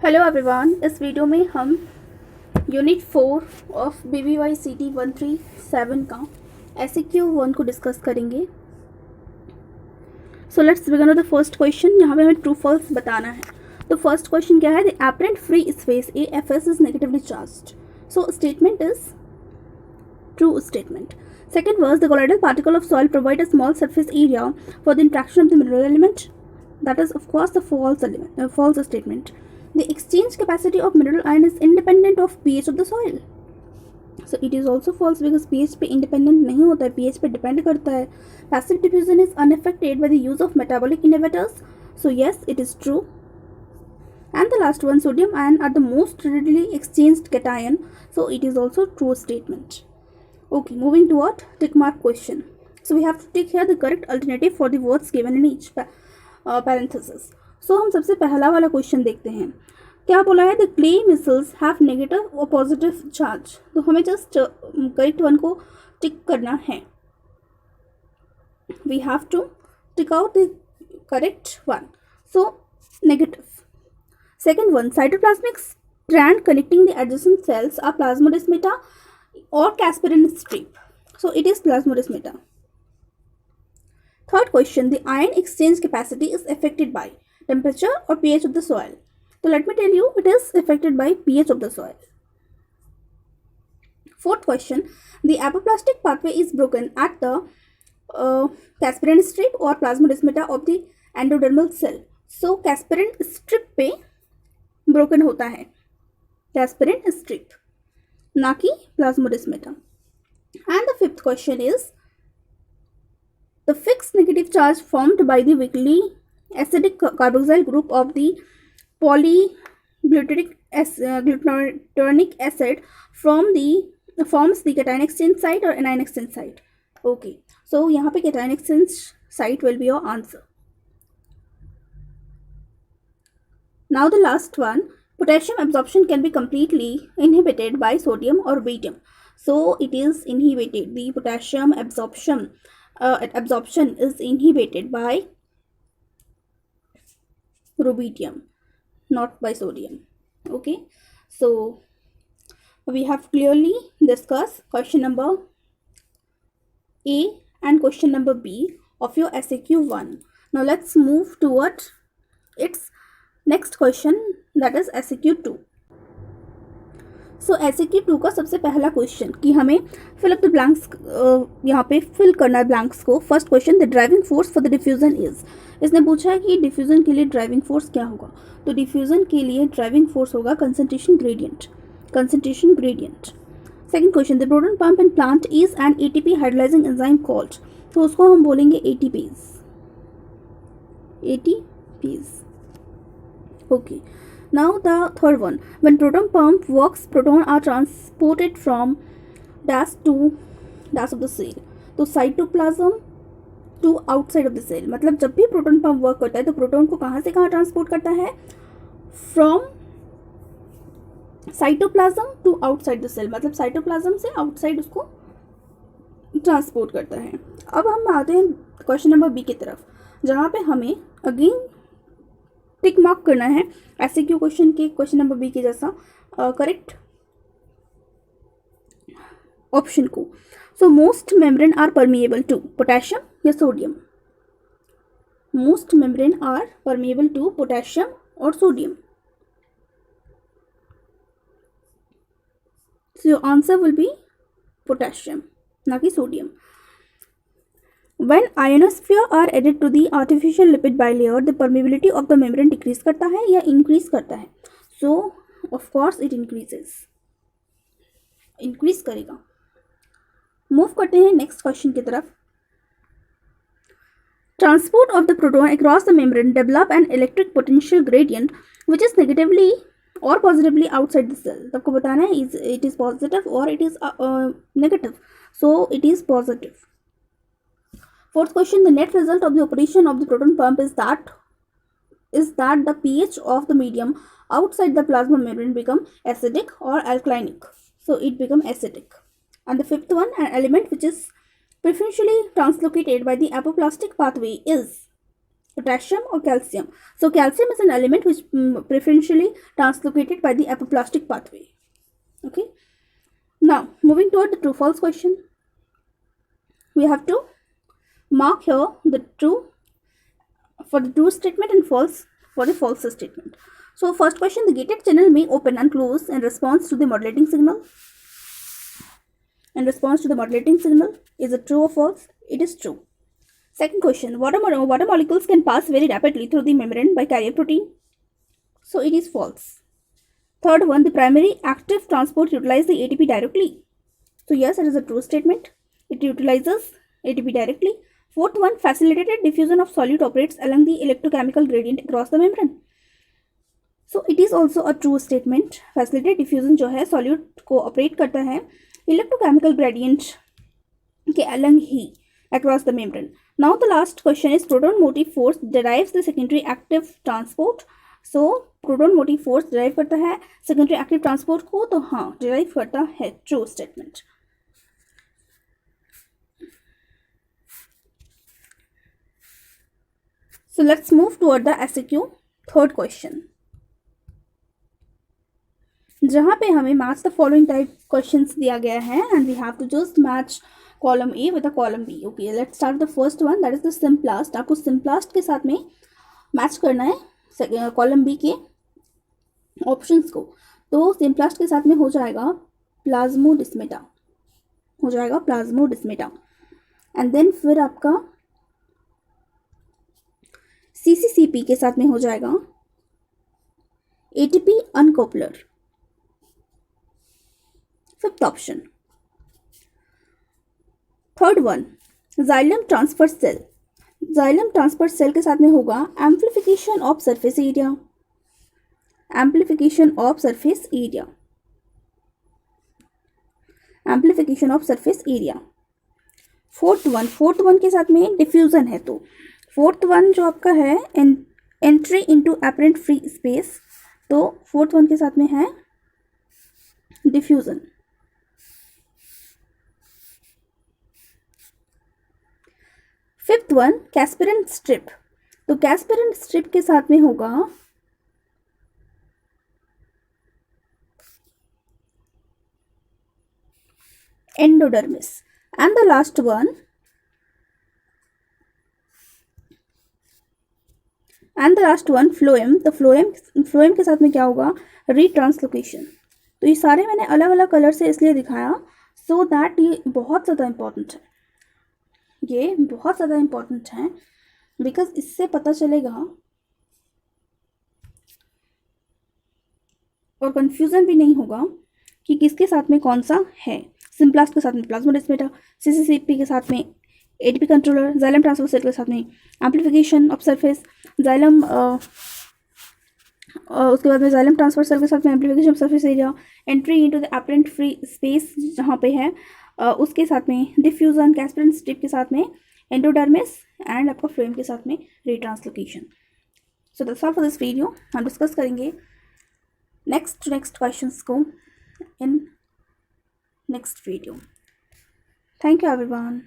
Hello everyone, इस video में हम यूनिट 4 ऑफ BBYCT 137 का SAQ1 को डिस्कस करेंगे। So let's begin with the first question. यहाँ पे हमें ट्रू फॉल्स बताना है। तो फर्स्ट क्वेश्चन क्या है? The apparent free space AFS is negatively charged. So statement is true statement. Second was the colloidal particle of soil provide a small surface area for the interaction of the mineral element. That is of course the false statement. The exchange capacity of mineral ion is independent of pH of the soil. So it is also false because pH पे independent नहीं होता है, pH पे depend करता है. Passive diffusion is unaffected by the use of metabolic inhibitors. So yes, it is true. And the last one, sodium ion are the most readily exchanged cation. So it is also true statement. Okay, moving to what? Tick mark question. So we have to tick here the correct alternative for the words given in each parenthesis. So हम सबसे पहला वाला question देखते हैं. क्या बोला है? The clay missiles have negative or positive charge. तो हमें जस्ट करेक्ट वन को टिक करना है. We have to tick out the correct one. So negative. Second one, cytoplasmic strand connecting the adjacent cells are plasmodesmata or Casparian strip. So it is plasmodesmata. Third question, the ion exchange capacity is affected by temperature or pH of the soil. So let me tell you, it is affected by pH of the soil. Fourth question, the apoplastic pathway is broken at the Casparian strip or plasmodesmata of the endodermal cell. So Casparian strip पे broken होता है, Casparian strip, ना कि plasmodesmata. And the fifth question is the fixed negative charge formed by the weakly acidic carboxyl group of the polyglutaric glutaric acid forms the cation exchange site or anion exchange site. Okay, so यहाँ पे cation exchange site will be your answer. Now the last one, potassium absorption can be completely inhibited by sodium or barium. So it is inhibited. The potassium absorption is inhibited by rubidium, not by sodium. Okay, so we have clearly discussed question number A and question number B of your SAQ1. Now let's move toward its next question, that is SAQ2. So SAQ2 का सबसे पहला question कि हमें fill up the blanks, यहाँ पे fill करना है blanks को. First question, the driving force for the diffusion is. इसने पूछा है कि डिफ्यूजन के लिए ड्राइविंग फोर्स क्या होगा. तो डिफ्यूजन के लिए ड्राइविंग फोर्स होगा concentration gradient. Second question, the proton pump in plant is an ATP hydrolysing enzyme called. तो उसको हम बोलेंगे ATPs. Okay, now the third one, when proton pump works, proton are transported from dash to dash of the cell. तो cytoplasm to outside of the cell, मतलब जब भी proton pump work करता है तो प्रोटॉन को कहाँ से कहाँ ट्रांसपोर्ट करता है? From cytoplasm to outside the cell, मतलब साइटोप्लाज्म से आउटसाइड उसको ट्रांसपोर्ट करता है. अब हम आते हैं क्वेश्चन नंबर बी की तरफ, जहाँ पे हमें अगेन टिक मार्क करना है SAQ क्वेश्चन के क्वेश्चन नंबर बी के जैसा करेक्ट ऑप्शन को. So most membrane are permeable to potassium या sodium. Most membrane are permeable to potassium और sodium. So your answer will be potassium, ना कि सोडियम. When ionosphere are added to the artificial lipid bilayer, the permeability of the membrane decrease करता है या increase करता है? So of course it increases. Increase करेगा. Move करते हैं next question की तरफ. Transport of the proton across the membrane develop an electric potential gradient which is negatively or positively outside the cell. आपको बताना है it is positive or it is negative. So it is positive. Fourth question, the net result of the operation of the proton pump is that the pH of the medium outside the plasma membrane become acidic or alkalinic. So it become acidic. And the fifth one, an element which is preferentially translocated by the apoplastic pathway is potassium or calcium? So calcium is an element which preferentially translocated by the apoplastic pathway. Okay, now moving toward the true false question, we have to mark here the true for the true statement and false for the false statement. So first question, the gated channel may open and close in response to the modulating signal. In response to the modulating signal, is it true or false? It is true. Second question, water molecules can pass very rapidly through the membrane by carrier protein. So it is false. Third one, the primary active transport utilizes the ATP directly. So yes, it is a true statement. It utilizes ATP directly. Fourth one, facilitated diffusion of solute operates along the electrochemical gradient across the membrane. So it is also a true statement. Facilitated diffusion जो है solute को operate करता है electrochemical gradient के अलग ही across the membrane. Now the last question is proton motive force derives the secondary active transport. So proton motive force derive करता है secondary active transport को, तो हाँ derive करता है, true statement. So let's move toward the SAQ third question, जहाँ पे हमें match the following type questions दिया गया है and we have to just match column A with the column B. Okay, let's start the first one, that is the symplast. आपको symplast के साथ में मैच करना है कॉलम बी के ऑप्शंस को. तो सिम्प्लास्ट के साथ में हो जाएगा प्लाज्मोडिस्मेटा, हो जाएगा प्लाज्मोडिस्मेटा. एंड देन फिर आपका CCCP के साथ में हो जाएगा ATP uncoupler. Fifth option. Third one, xylem transfer cell. Xylem transfer cell के साथ में होगा amplification of surface area, amplification of surface area, amplification of surface area. Fourth one के साथ में डिफ्यूजन है. तो फोर्थ वन जो आपका है entry into apparent free space, तो फोर्थ वन के साथ में है diffusion. Fifth one casparian strip. तो कैस्पेरन स्ट्रिप के साथ में होगा endodermis. And the last one phloem. तो फ्लोएम के साथ में क्या होगा, रीट्रांसलोकेशन. तो ये सारे मैंने अलग अलग कलर से इसलिए दिखाया सो दैट ये बहुत ज़्यादा इम्पॉर्टेंट है, ये बहुत ज़्यादा इम्पॉर्टेंट है बिकॉज इससे पता चलेगा और कंफ्यूजन भी नहीं होगा कि किसके साथ में कौन सा है. सिम्प्लास्ट के साथ में प्लाज्मोडिस्मेटा, CCCP के साथ में ATP controller, xylem transfer cell के साथ में एम्प्लीफिकेशन ऑफ सरफेस, जाइलम उसके बाद में जाइलम ट्रांसफर सेल के साथ में amplification of surface area, entry into the apparent free space जहाँ पे है उसके साथ में डिफ्यूजन, कैस्पेरन स्ट्रिप के साथ में एंडोडर्मिस एंड आपका फ्लोएम के साथ में retranslocation. So that's all for this video. हम डिस्कस करेंगे नेक्स्ट क्वेश्चंस को in next video. Thank you everyone.